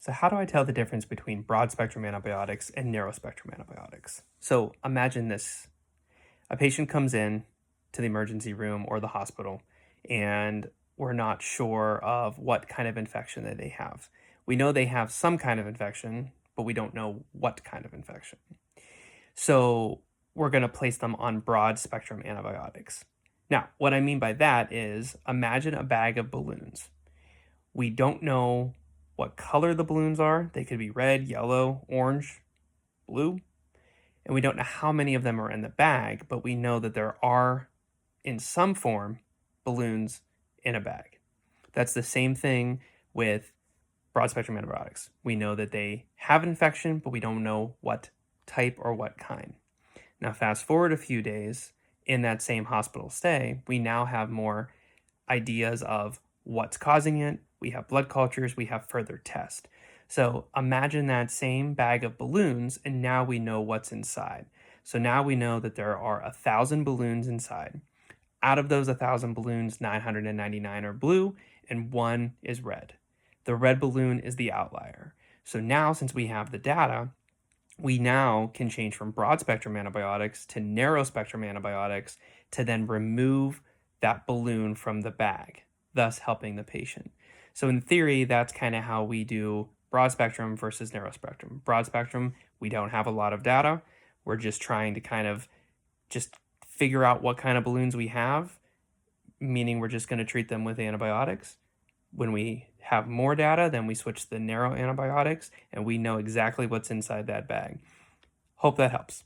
So how do I tell the difference between broad spectrum antibiotics and narrow spectrum antibiotics? So imagine this. A patient comes in to the emergency room or the hospital, and we're not sure of what kind of infection that they have. We know they have some kind of infection, but we don't know what kind of infection. So we're going to place them on broad spectrum antibiotics. Now, what I mean by that is imagine a bag of balloons. We don't know what color the balloons are. They could be red, yellow, orange, blue, and we don't know how many of them are in the bag, but we know that there are, in some form, balloons in a bag. That's the same thing with broad spectrum antibiotics. We know that they have infection, but we don't know what type or what kind. Now, fast forward a few days in that same hospital stay, we now have more ideas of what's causing it. We have blood cultures, we have further tests. So imagine that same bag of balloons, and now we know what's inside. So now we know that there are 1,000 balloons inside. Out of those 1,000 balloons, 999 are blue and one is red. The red balloon is the outlier. So now, since we have the data, we now can change from broad spectrum antibiotics to narrow spectrum antibiotics to then remove that balloon from the bag, thus helping the patient. So in theory, that's kind of how we do broad spectrum versus narrow spectrum. Broad spectrum, we don't have a lot of data. We're just trying to kind of just figure out what kind of balloons we have, meaning we're just going to treat them with antibiotics. When we have more data, then we switch to the narrow antibiotics, and we know exactly what's inside that bag. Hope that helps.